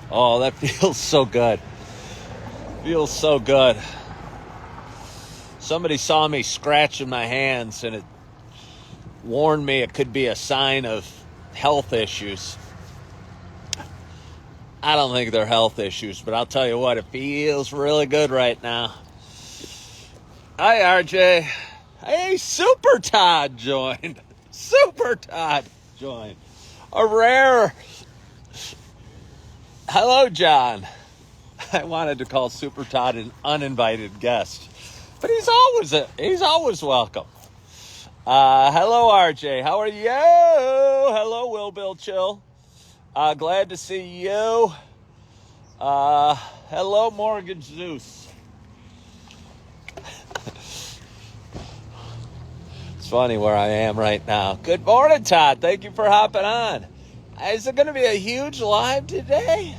Oh, that feels so good. Feels so good. Somebody saw me scratching my hands and it warned me it could be a sign of health issues. I don't think they're health issues, but I'll tell you what, it feels really good right now. Hi, RJ. Hey, Super Todd joined. Super Todd joined. A rare. Hello, John. I wanted to call Super Todd an uninvited guest, but he's always welcome. Hello, RJ. How are you? Hello, Will Bill Chill. Glad to see you. Hello, Morgan Zeus. It's funny where I am right now. Good morning, Todd. Thank you for hopping on. Is it going to be a huge live today?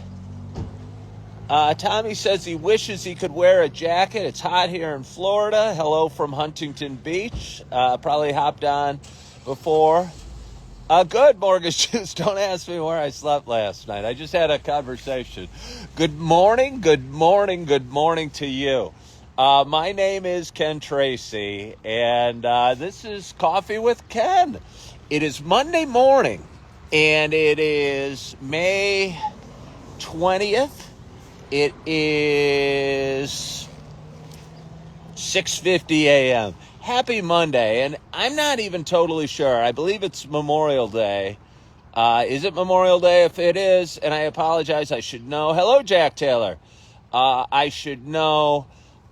Tommy says he wishes he could wear a jacket. It's hot here in Florida. Hello from Huntington Beach. Probably hopped on before. Good, Morgan Shoes. Don't ask me where I slept last night. I just had a conversation. Good morning to you. My name is Ken Tracy, and this is Coffee with Ken. It is Monday morning, and it is May 20th. It is 6:50 a.m. Happy Monday, and I'm not even totally sure. I believe it's Memorial Day. Is it Memorial Day? If it is, and I apologize, I should know. Hello, Jack Taylor. I should know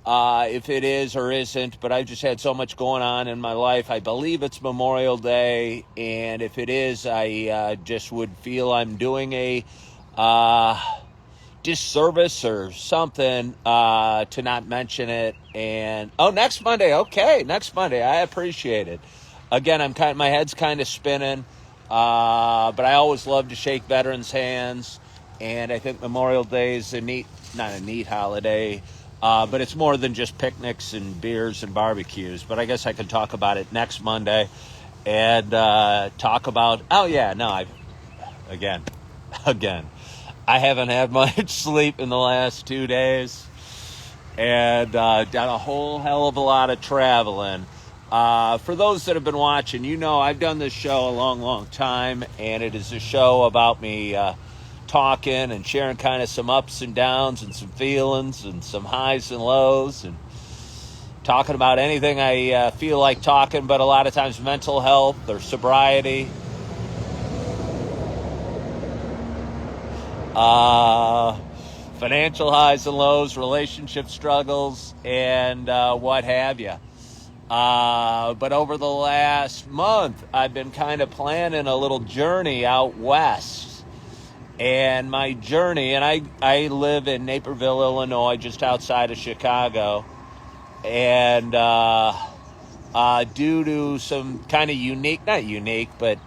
if it is or isn't, but I've just had so much going on in my life. I believe it's Memorial Day, and if it is, I just would feel I'm doing a disservice or something to not mention it. And next Monday. Okay, next Monday. I appreciate it. Again, my head's kind of spinning, but I always love to shake veterans' hands, and I think Memorial Day is not a neat holiday, but it's more than just picnics and beers and barbecues. But I guess I can talk about it next Monday and talk about. Again. I haven't had much sleep in the last 2 days and done a whole hell of a lot of traveling. For those that have been watching, you know I've done this show a long, long time, and it is a show about me talking and sharing kind of some ups and downs and some feelings and some highs and lows and talking about anything I feel like talking, but a lot of times mental health or sobriety. Financial highs and lows, relationship struggles, and what have you. But over the last month, I've been kind of planning a little journey out west. And my journey, and I live in Naperville, Illinois, just outside of Chicago. And due to some kind of not unique, but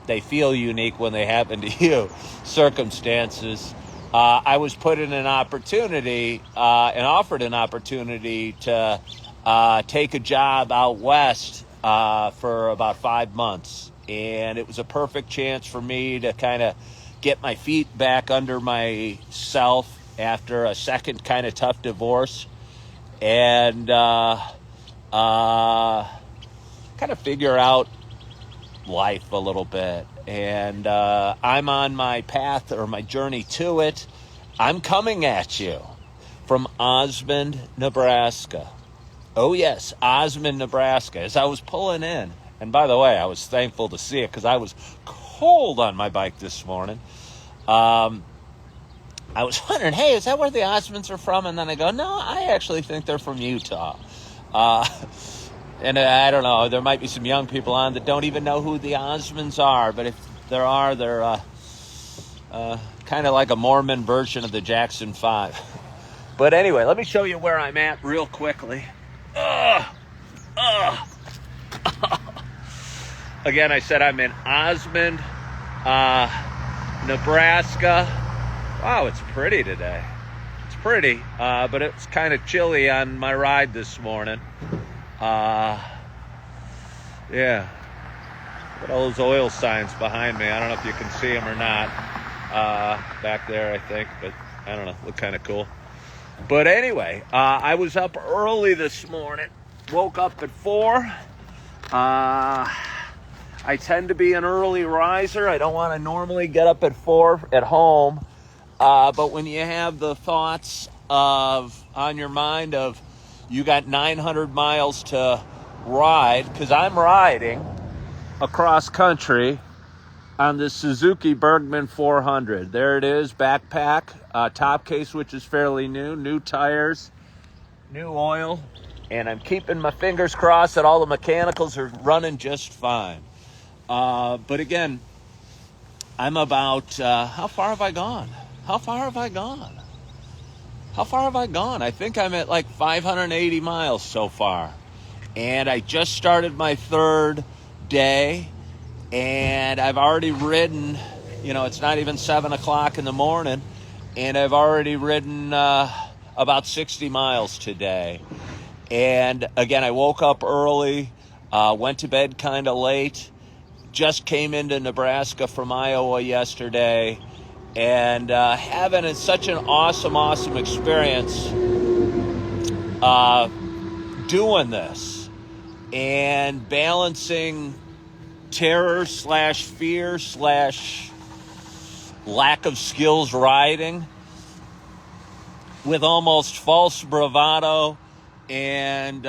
they feel unique when they happen to you, circumstances, I was put in an opportunity and offered an opportunity to take a job out west for about 5 months. And it was a perfect chance for me to kind of get my feet back under myself after a second kind of tough divorce and kind of figure out life a little bit. And I'm on my path or my journey to it. I'm coming at you from Osmond, Nebraska. Oh yes, Osmond, Nebraska. As I was pulling in, and by the way, I was thankful to see it because I was cold on my bike this morning. I was wondering, hey, is that where the Osmonds are from? And then I go, no, I actually think they're from Utah. And I don't know, there might be some young people on that don't even know who the Osmonds are. But if there are, they're kind of like a Mormon version of the Jackson 5. But anyway, let me show you where I'm at real quickly. Again, I said I'm in Osmond, Nebraska. Wow, it's pretty today. It's pretty, but it's kind of chilly on my ride this morning. Yeah. Look at all those oil signs behind me. I don't know if you can see them or not. back there, I think. But I don't know, look kind of cool. But anyway, I was up early this morning. Woke up at 4. I tend to be an early riser. I don't want to normally get up at 4 at home. But when you have the thoughts on your mind of you got 900 miles to ride, because I'm riding across country on the Suzuki Burgman 400. There it is, backpack, top case, which is fairly new tires, new oil, and I'm keeping my fingers crossed that all the mechanicals are running just fine. But again, I'm about, how far have I gone? I think I'm at like 580 miles so far. And I just started my third day, and I've already ridden, it's not even 7 o'clock in the morning, and I've already ridden about 60 miles today. And again, I woke up early, went to bed kind of late, just came into Nebraska from Iowa yesterday, and having such an awesome experience doing this and balancing terror / fear / lack of skills riding with almost false bravado and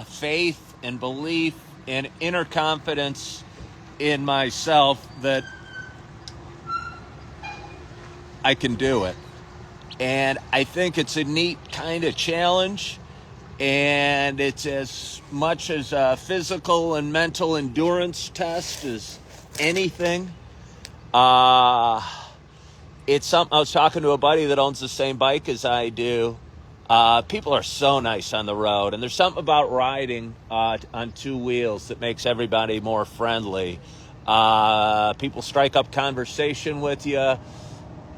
faith and belief and inner confidence in myself that I can do it. And I think it's a neat kind of challenge, and it's as much as a physical and mental endurance test as anything. It's something. I was talking to a buddy that owns the same bike as I do. People are so nice on the road, and there's something about riding on two wheels that makes everybody more friendly. People strike up conversation with you.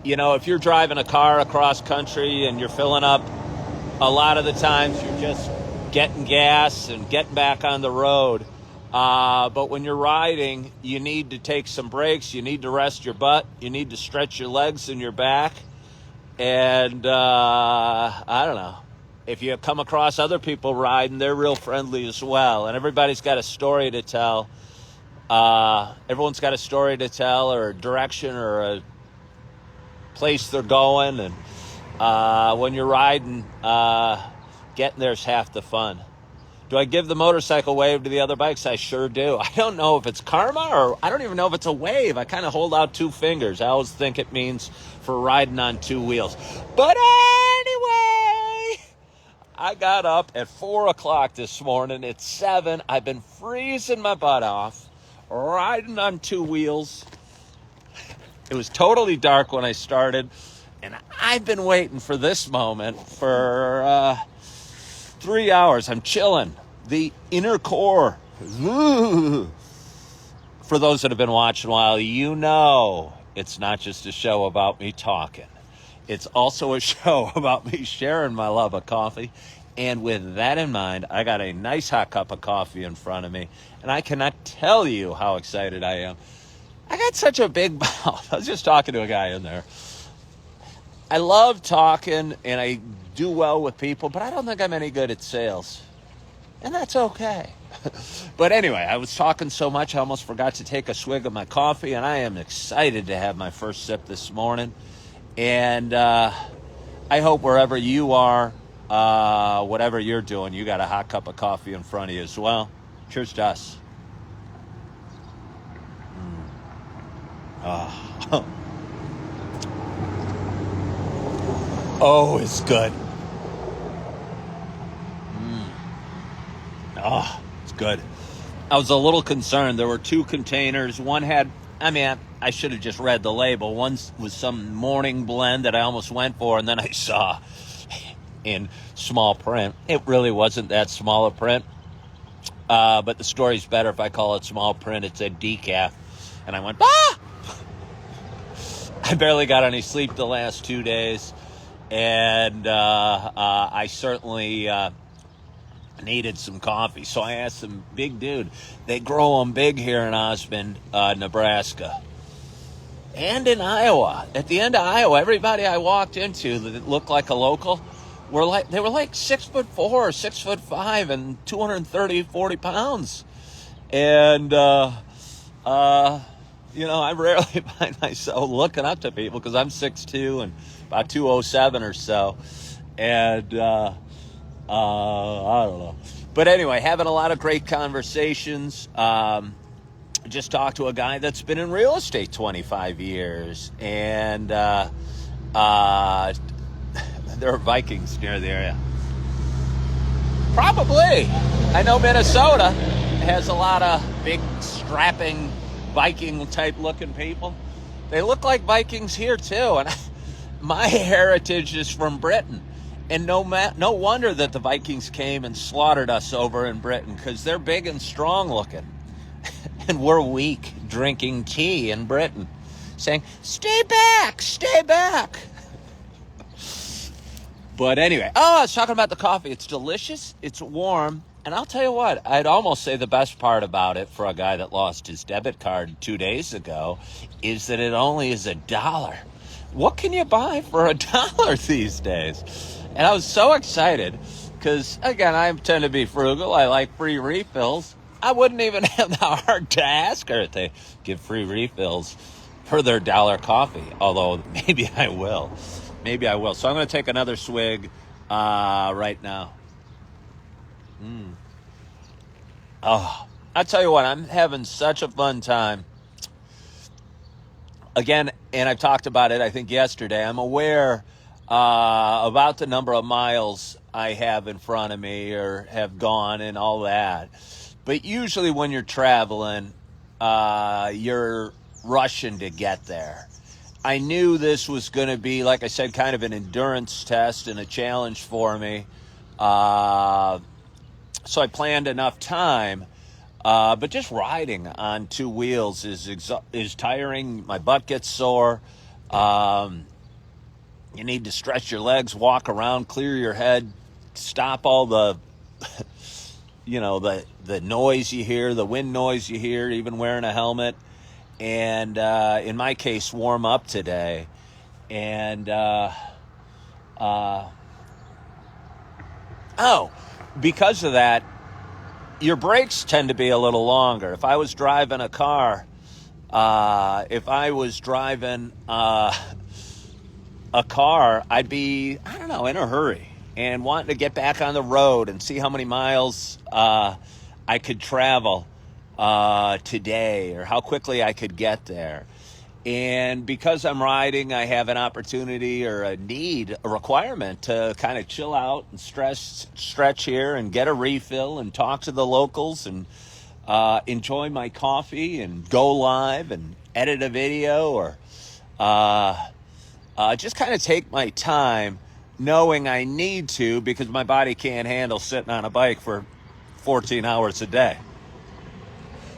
If you're driving a car across country and you're filling up, a lot of the times you're just getting gas and getting back on the road. But when you're riding, you need to take some breaks. You need to rest your butt. You need to stretch your legs and your back. And I don't know. If you come across other people riding, they're real friendly as well. And everybody's got a story to tell. Everyone's got a story to tell, or a direction, or a place they're going. And when you're riding, getting there's half the fun. Do I give the motorcycle wave to the other bikes? I sure do. I don't know if it's karma, or I don't even know if it's a wave. I kind of hold out two fingers. I always think it means for riding on two wheels. But anyway, I got up at 4 o'clock this morning. It's 7. I've been freezing my butt off, riding on two wheels. It was totally dark when I started, and I've been waiting for this moment for 3 hours. I'm chilling. The inner core. For those that have been watching a while, it's not just a show about me talking. It's also a show about me sharing my love of coffee. And with that in mind, I got a nice hot cup of coffee in front of me, and I cannot tell you how excited I am. I got such a big mouth. I was just talking to a guy in there. I love talking, and I do well with people, but I don't think I'm any good at sales. And that's okay. But anyway, I was talking so much, I almost forgot to take a swig of my coffee, and I am excited to have my first sip this morning. And I hope wherever you are, whatever you're doing, you got a hot cup of coffee in front of you as well. Cheers to us. Oh, it's good. Oh, it's good. I was a little concerned. There were 2 containers. One had, I should have just read the label. One was some morning blend that I almost went for, and then I saw in small print. It really wasn't that small a print. But the story's better if I call it small print. It said decaf. And I went, ah! I barely got any sleep the last 2 days. And I certainly needed some coffee. So I asked some big dude. They grow them big here in Osmond, Nebraska. and in Iowa. At the end of Iowa, everybody I walked into that looked like a local they were like 6'4", 6'5", and 40 pounds. And I rarely find myself looking up to people because I'm 6'2" and about 207 or so. And I don't know. But anyway, having a lot of great conversations. Just talked to a guy that's been in real estate 25 years. And there are Vikings near the area. Probably. I know Minnesota has a lot of big, strapping, Viking-type looking people. They look like Vikings here, too. And my heritage is from Britain. And no wonder that the Vikings came and slaughtered us over in Britain, because they're big and strong looking. And we're weak, drinking tea in Britain, saying, stay back, stay back. But anyway, I was talking about the coffee. It's delicious, it's warm, and I'll tell you what, I'd almost say the best part about it for a guy that lost his debit card 2 days ago is that it only is $1. What can you buy for $1 these days? And I was so excited because, again, I tend to be frugal. I like free refills. I wouldn't even have the heart to ask her if they give free refills for their $1 coffee, although maybe I will. Maybe I will. So I'm going to take another swig right now. Oh, I tell you what, I'm having such a fun time. Again, and I've talked about it, I think, yesterday. I'm aware about the number of miles I have in front of me or have gone and all that. But usually when you're traveling, you're rushing to get there. I knew this was going to be, like I said, kind of an endurance test and a challenge for me. So I planned enough time. But just riding on two wheels is tiring. My butt gets sore. You need to stretch your legs, walk around, clear your head, stop all the, the noise you hear, the wind noise you hear, even wearing a helmet. And in my case, warm up today. And because of that, your brakes tend to be a little longer. If I was driving a car, I'd be, in a hurry and wanting to get back on the road and see how many miles I could travel today or how quickly I could get there. And because I'm riding, I have an opportunity or a requirement to kind of chill out and stretch here and get a refill and talk to the locals and enjoy my coffee and go live and edit a video or just kind of take my time, knowing I need to because my body can't handle sitting on a bike for 14 hours a day.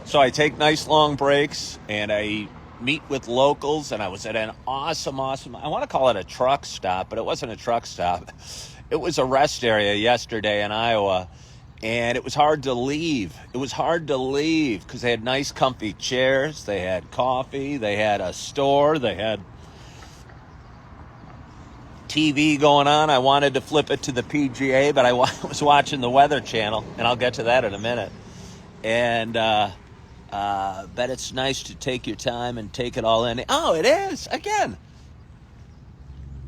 So I take nice long breaks and I meet with locals, and I was at an awesome, I want to call it a truck stop, but it wasn't a truck stop. It was a rest area yesterday in Iowa, and it was hard to leave. Because they had nice, comfy chairs, they had coffee, they had a store, they had TV going on. I wanted to flip it to the PGA, but I was watching the Weather Channel, and I'll get to that in a minute. And but it's nice to take your time and take it all in. Oh, it is. Again,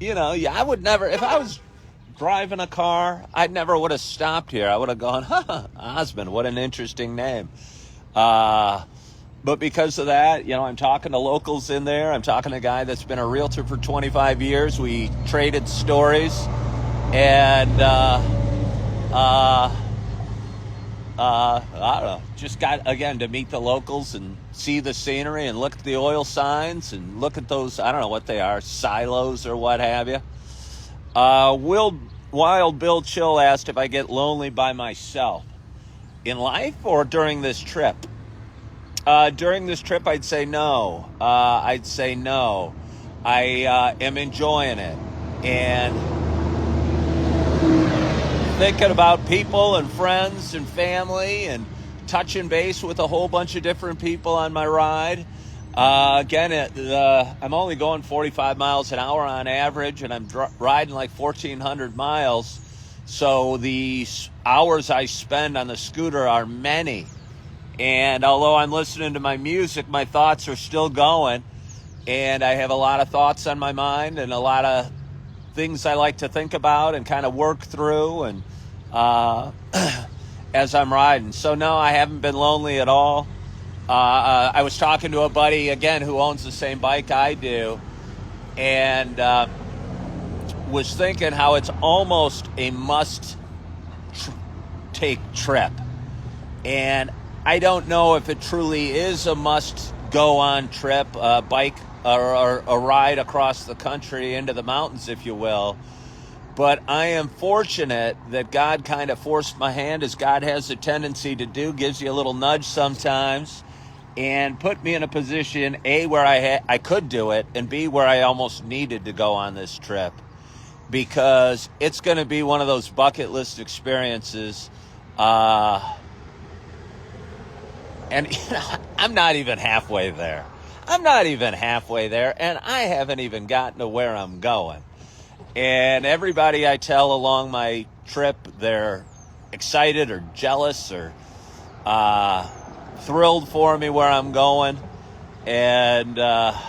I would never, if I was driving a car, I never would have stopped here. I would have gone, Osmond, what an interesting name. But because of that, I'm talking to locals in there. I'm talking to a guy that's been a realtor for 25 years. We traded stories and, I don't know, just got, again, to meet the locals and see the scenery and look at the oil signs and look at those, I don't know what they are, silos or what have you. Wild Bill Chill asked if I get lonely by myself in life or during this trip. During this trip, I'd say no. I am enjoying it. And thinking about people and friends and family and touching base with a whole bunch of different people on my ride. Again, I'm only going 45 miles an hour on average, and I'm riding like 1,400 miles. So the hours I spend on the scooter are many. And although I'm listening to my music, my thoughts are still going. And I have a lot of thoughts on my mind and a lot of things I like to think about and kind of work through and as I'm riding. So no, I haven't been lonely at all. I was talking to a buddy, again, who owns the same bike I do, and was thinking how it's almost a must-take trip. And I don't know if it truly is a must-go-on trip, a bike or a ride across the country into the mountains, if you will. But I am fortunate that God kind of forced my hand, as God has a tendency to do, gives you a little nudge sometimes, and put me in a position, A, where I could do it, and B, where I almost needed to go on this trip, because it's going to be one of those bucket list experiences. And I'm not even halfway there. And I haven't even gotten to where I'm going. And everybody I tell along my trip, they're excited or jealous or thrilled for me where I'm going. And I'd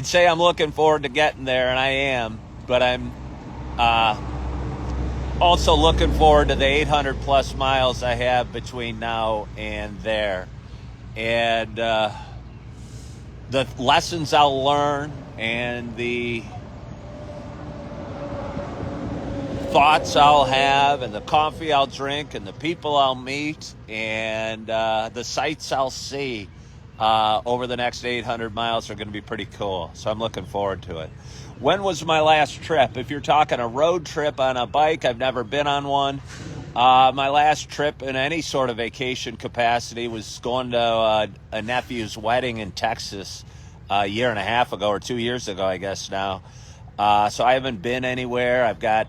say I'm looking forward to getting there, and I am. But I'm also looking forward to the 800 plus miles I have between now and there. And the lessons I'll learn and the thoughts I'll have and the coffee I'll drink and the people I'll meet and the sights I'll see over the next 800 miles are going to be pretty cool. So I'm looking forward to it. When was my last trip? If you're talking a road trip on a bike, I've never been on one. My last trip in any sort of vacation capacity was going to a nephew's wedding in Texas a year and a half ago, or 2 years ago, I guess now. So I haven't been anywhere. I've got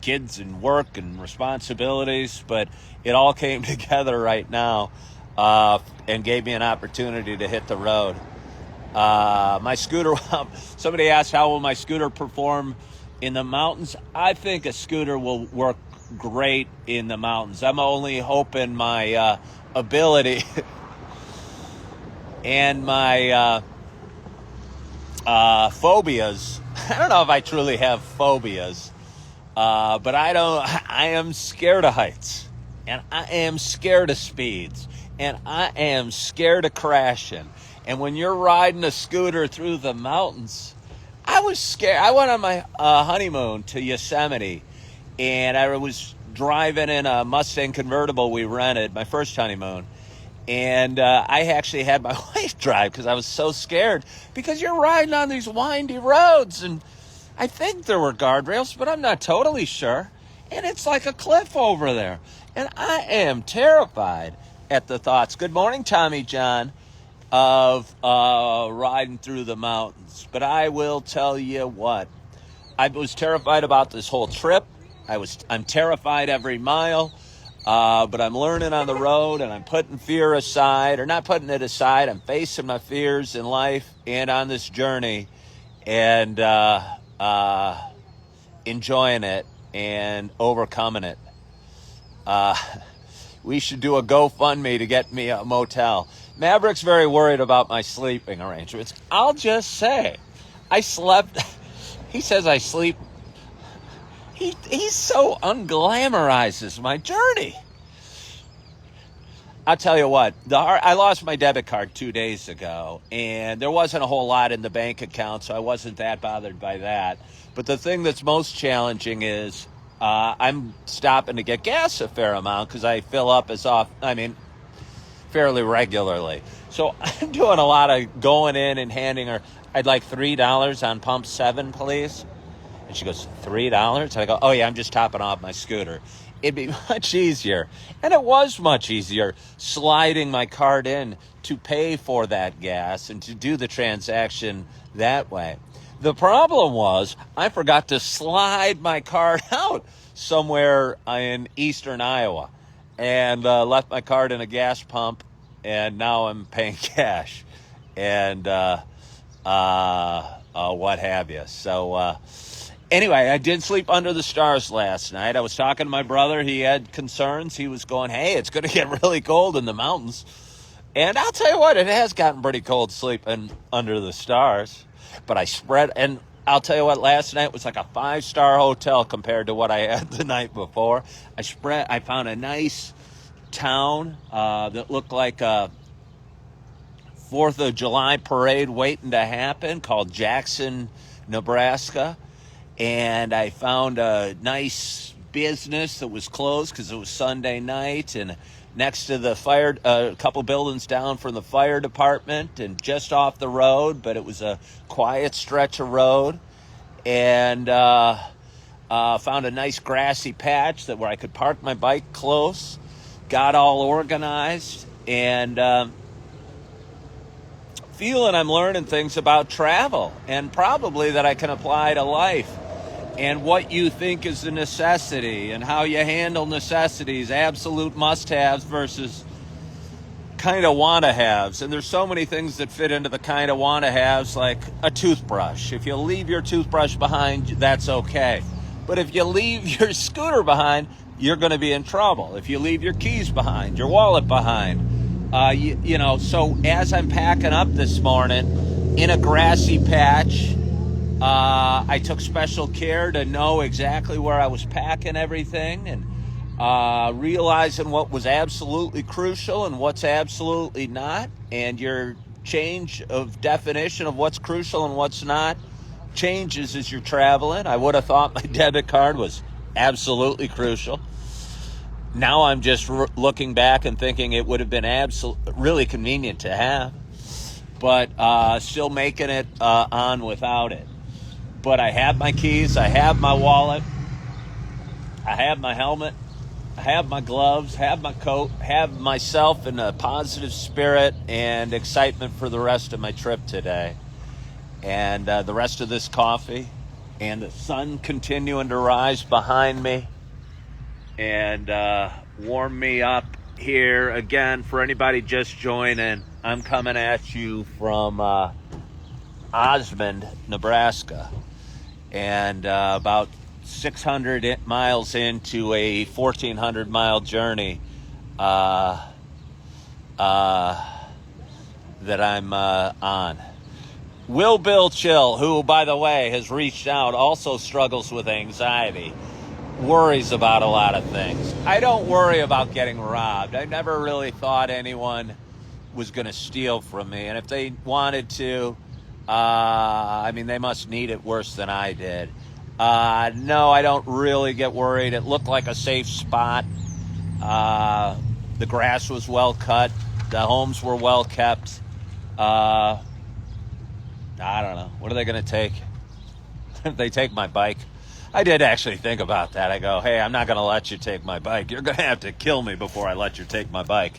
kids and work and responsibilities, but it all came together right now and gave me an opportunity to hit the road. My scooter, somebody asked how will my scooter perform in the mountains. I think a scooter will work great in the mountains. I'm only hoping my ability and my phobias, I don't know if I truly have phobias, but I am scared of heights, and I am scared of speeds, and I am scared of crashing. And when you're riding a scooter through the mountains, I was scared. I went on my honeymoon to Yosemite, and I was driving in a Mustang convertible we rented, my first honeymoon. And I actually had my wife drive because I was so scared, because you're riding on these windy roads, and I think there were guardrails, but I'm not totally sure. And it's like a cliff over there. And I am terrified at the thoughts. Good morning, Tommy John. Of riding through the mountains. But I will tell you what, I was terrified about this whole trip. I'm terrified every mile, but I'm learning on the road, and I'm putting fear aside, or not putting it aside. I'm facing my fears in life and on this journey, and enjoying it and overcoming it. We should do a GoFundMe to get me a motel. Maverick's very worried about my sleeping arrangements. I'll just say, I slept. He says I sleep. He so unglamorizes my journey. I'll tell you what, I lost my debit card 2 days ago, and there wasn't a whole lot in the bank account, so I wasn't that bothered by that. But the thing that's most challenging is I'm stopping to get gas a fair amount, because I fill up fairly regularly. So I'm doing a lot of going in and handing her, I'd like $3 on pump 7, please. And she goes, $3? And I go, oh yeah, I'm just topping off my scooter. It'd be much easier. And it was much easier sliding my card in to pay for that gas and to do the transaction that way. The problem was I forgot to slide my card out somewhere in eastern Iowa. and left my card in a gas pump, and now I'm paying cash, and what have you. So anyway, I did sleep under the stars last night. I was talking to my brother. He had concerns. He was going, hey, it's going to get really cold in the mountains. And I'll tell you what, it has gotten pretty cold sleeping under the stars. But I spread, and I'll tell you what, last night was like a 5-star hotel compared to what I had the night before. I found a nice town that looked like a 4th of July parade waiting to happen, called Jackson, Nebraska. And I found a nice business that was closed because it was Sunday night, and next to the fire, a couple buildings down from the fire department, and just off the road, but it was a quiet stretch of road. And found a nice grassy patch where I could park my bike close. Got all organized, and feeling I'm learning things about travel, and probably that I can apply to life. And what you think is a necessity, and how you handle necessities, absolute must-haves versus kind of want-to-haves. And there's so many things that fit into the kind of want-to-haves, like a toothbrush. If you leave your toothbrush behind, that's okay. But if you leave your scooter behind, you're going to be in trouble. If you leave your keys behind, your wallet behind, so as I'm packing up this morning in a grassy patch, I took special care to know exactly where I was packing everything, and realizing what was absolutely crucial and what's absolutely not. And your change of definition of what's crucial and what's not changes as you're traveling. I would have thought my debit card was absolutely crucial. Now I'm just looking back and thinking it would have been really convenient to have, but still making it on without it. But I have my keys, I have my wallet, I have my helmet, I have my gloves, have my coat, have myself in a positive spirit and excitement for the rest of my trip today. And the rest of this coffee, and the sun continuing to rise behind me and warm me up here. Again, for anybody just joining, I'm coming at you from Osmond, Nebraska. And about 600 miles into a 1,400-mile journey that I'm on. Will Bill Chill, who, by the way, has reached out, also struggles with anxiety, worries about a lot of things. I don't worry about getting robbed. I never really thought anyone was going to steal from me. And if they wanted to, they must need it worse than I did. No, I don't really get worried. It looked like a safe spot. The grass was well cut. The homes were well kept. I don't know. What are they going to take? If they take my bike. I did actually think about that. I go, hey, I'm not going to let you take my bike. You're going to have to kill me before I let you take my bike.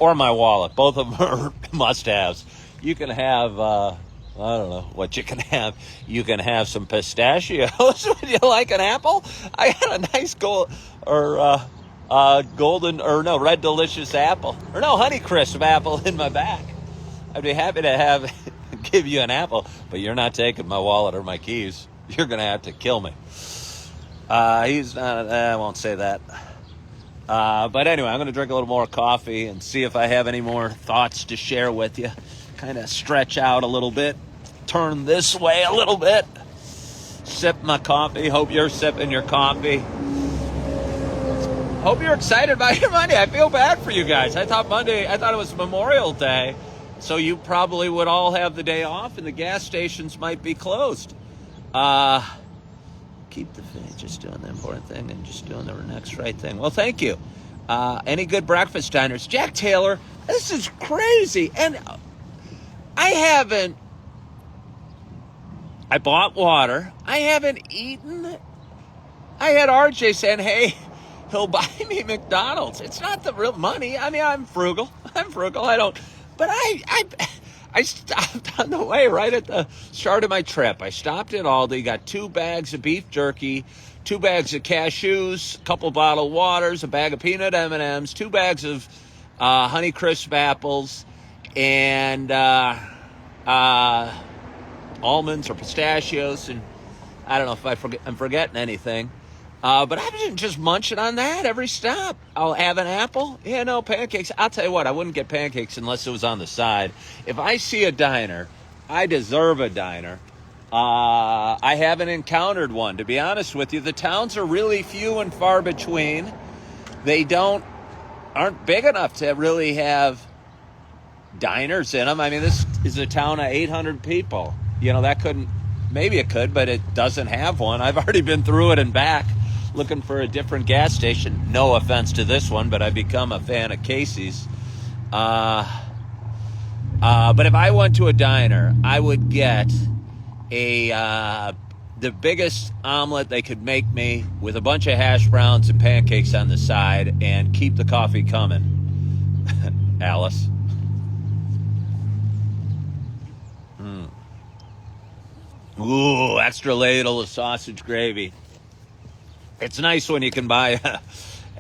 Or my wallet. Both of them are must-haves. You can have... I don't know what you can have. You can have some pistachios. Would you like an apple? I got a nice red delicious apple. Or no, Honeycrisp apple in my back. I'd be happy to give you an apple, but you're not taking my wallet or my keys. You're going to have to kill me. He's not, I won't say that. But anyway, I'm going to drink a little more coffee and see if I have any more thoughts to share with you. Kind of stretch out a little bit, turn this way a little bit, sip my coffee. Hope you're sipping your coffee. Hope you're excited about your Monday. I feel bad for you guys. I thought it was Memorial Day, so you probably would all have the day off and the gas stations might be closed. Keep the faith, just doing the important thing and just doing the next right thing. Well, thank you. Any good breakfast diners? Jack Taylor, this is crazy. And I bought water. I haven't eaten. I had RJ saying, hey, he'll buy me McDonald's. It's not the real money. I mean, I'm frugal. But I stopped on the way right at the start of my trip. I stopped at Aldi, got 2 bags of beef jerky, 2 bags of cashews, a couple bottled waters, a bag of peanut M&Ms, 2 bags of Honey Crisp apples, and almonds or pistachios, and I don't know if I'm forgetting anything. But I've been just munching on that every stop. I'll have an apple. Yeah, no, pancakes. I'll tell you what, I wouldn't get pancakes unless it was on the side. If I see a diner, I deserve a diner. I haven't encountered one, to be honest with you. The towns are really few and far between. They aren't big enough to really have diners in them. I mean, this is a town of 800 people. Maybe it could, but it doesn't have one. I've already been through it and back looking for a different gas station. No offense to this one, but I've become a fan of Casey's. But if I went to a diner, I would get the biggest omelet they could make me with a bunch of hash browns and pancakes on the side, and keep the coffee coming. Alice. Ooh, extra ladle of sausage gravy. It's nice when you can buy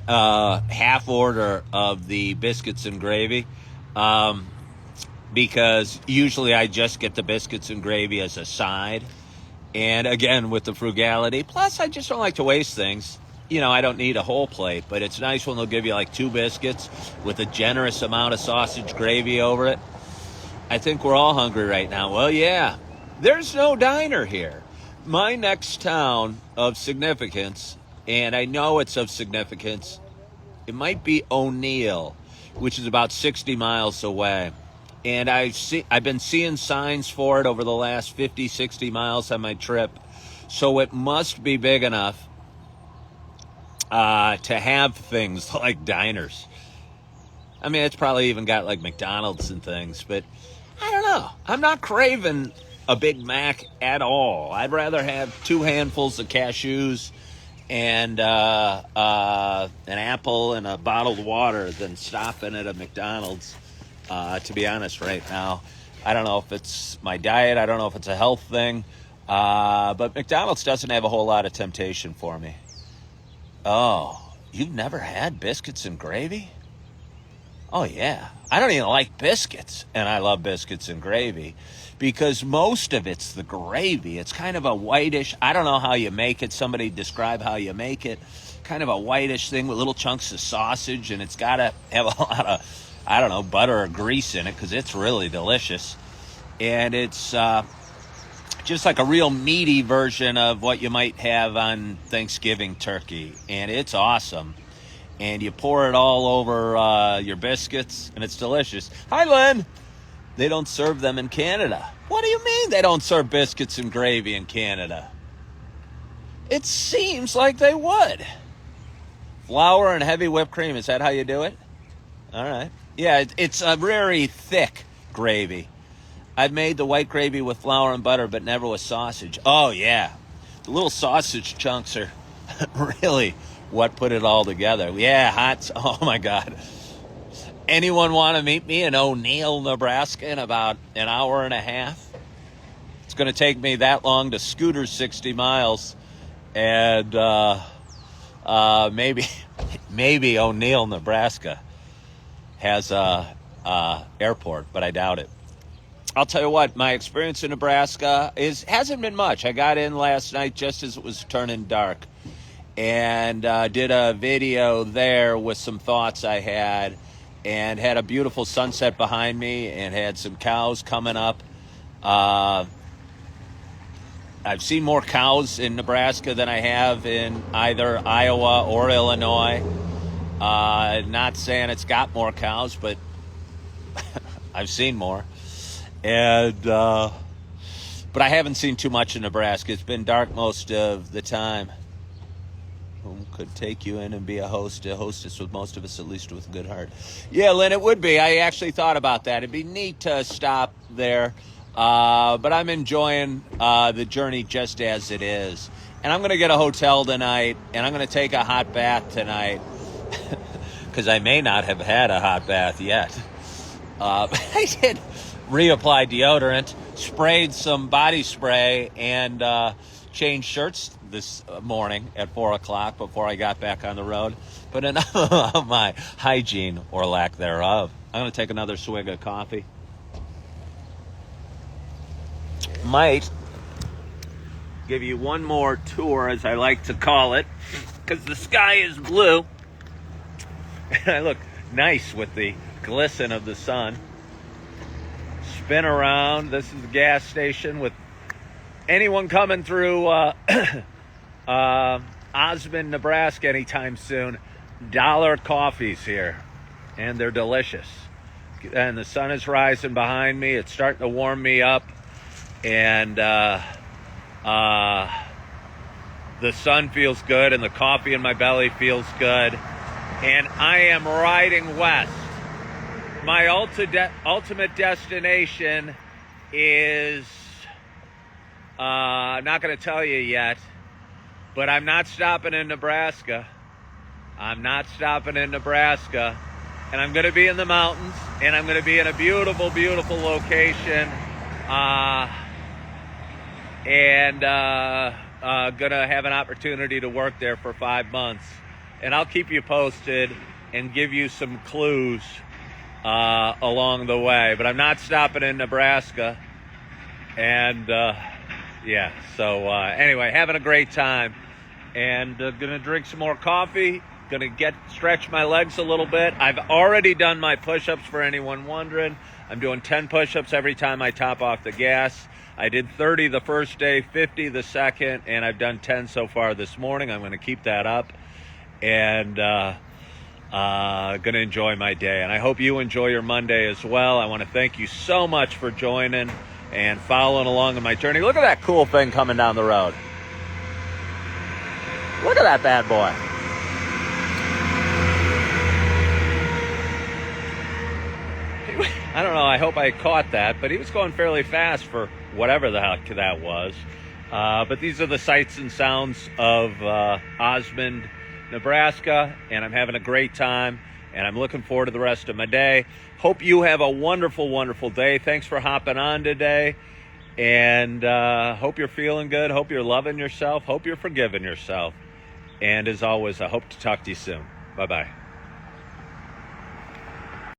a half order of the biscuits and gravy, because usually I just get the biscuits and gravy as a side. And again, with the frugality, plus I just don't like to waste things. I don't need a whole plate, but it's nice when they'll give you like 2 biscuits with a generous amount of sausage gravy over it. I think we're all hungry right now. Well, yeah, there's no diner here. My next town of significance, and I know it's of significance, it might be O'Neill, which is about 60 miles away. And I've been seeing signs for it over the last 50, 60 miles on my trip. So it must be big enough to have things like diners. I mean, it's probably even got like McDonald's and things, but I don't know. I'm not craving a Big Mac at all. I'd rather have 2 handfuls of cashews and an apple and a bottled water than stopping at a McDonald's. To be honest, right now, I don't know if it's my diet. I don't know if it's a health thing. But McDonald's doesn't have a whole lot of temptation for me. Oh, you've never had biscuits and gravy? Oh, yeah. I don't even like biscuits, and I love biscuits and gravy because most of it's the gravy. It's kind of a whitish, I don't know how you make it. Somebody describe how you make it. Kind of a whitish thing with little chunks of sausage, and it's got to have a lot of, I don't know, butter or grease in it because it's really delicious. And it's just like a real meaty version of what you might have on Thanksgiving turkey, and it's awesome. And you pour it all over your biscuits, and it's delicious. Hi, Len. They don't serve them in Canada. What do you mean they don't serve biscuits and gravy in Canada? It seems like they would. Flour and heavy whipped cream. Is that how you do it? All right. Yeah, it's a very thick gravy. I've made the white gravy with flour and butter, but never with sausage. Oh, yeah. The little sausage chunks are really what put it all together. Yeah, hot. Oh, my God. Anyone want to meet me in O'Neill, Nebraska in about an hour and a half? It's going to take me that long to scooter 60 miles. And maybe O'Neill, Nebraska has a airport, but I doubt it. I'll tell you what, my experience in Nebraska hasn't been much. I got in last night just as it was turning dark and did a video there with some thoughts I had, and had a beautiful sunset behind me and had some cows coming up. I've seen more cows in Nebraska than I have in either Iowa or Illinois. Not saying it's got more cows, but I've seen more. And but I haven't seen too much in Nebraska. It's been dark most of the time. Whom could take you in and be a hostess with most of us, at least with a good heart. Yeah, Lynn, it would be. I actually thought about that. It'd be neat to stop there. But I'm enjoying the journey just as it is. And I'm going to get a hotel tonight, and I'm going to take a hot bath tonight because I may not have had a hot bath yet. I did reapply deodorant, sprayed some body spray, and changed shirts this morning at 4 o'clock before I got back on the road. But enough of my hygiene or lack thereof. I'm going to take another swig of coffee. Might give you one more tour, as I like to call it, because the sky is blue. And I look nice with the glisten of the sun. Spin around. This is the gas station with anyone coming through Osmond, Nebraska anytime soon. Dollar coffees here, and they're delicious. And the sun is rising behind me. It's starting to warm me up, and the sun feels good, and the coffee in my belly feels good. And I am riding west. My ultimate destination is, I'm not going to tell you yet, but I'm not stopping in Nebraska. I'm not stopping in Nebraska. And I'm going to be in the mountains, and I'm going to be in a beautiful, beautiful location. And going to have an opportunity to work there for 5 months. And I'll keep you posted and give you some clues along the way. But I'm not stopping in Nebraska. And, anyway, having a great time. And going to drink some more coffee. Going to stretch my legs a little bit. I've already done my push-ups, for anyone wondering. I'm doing 10 push-ups every time I top off the gas. I did 30 the first day, 50 the second, and I've done 10 so far this morning. I'm going to keep that up. And going to enjoy my day. And I hope you enjoy your Monday as well. I want to thank you so much for joining and following along on my journey. Look at that cool thing coming down the road. Look at that bad boy. I don't know, I hope I caught that, but he was going fairly fast for whatever the heck that was. But these are the sights and sounds of Osmond, Nebraska, and I'm having a great time, and I'm looking forward to the rest of my day. Hope you have a wonderful, wonderful day. Thanks for hopping on today, and hope you're feeling good. Hope you're loving yourself. Hope you're forgiving yourself. And as always, I hope to talk to you soon. Bye-bye.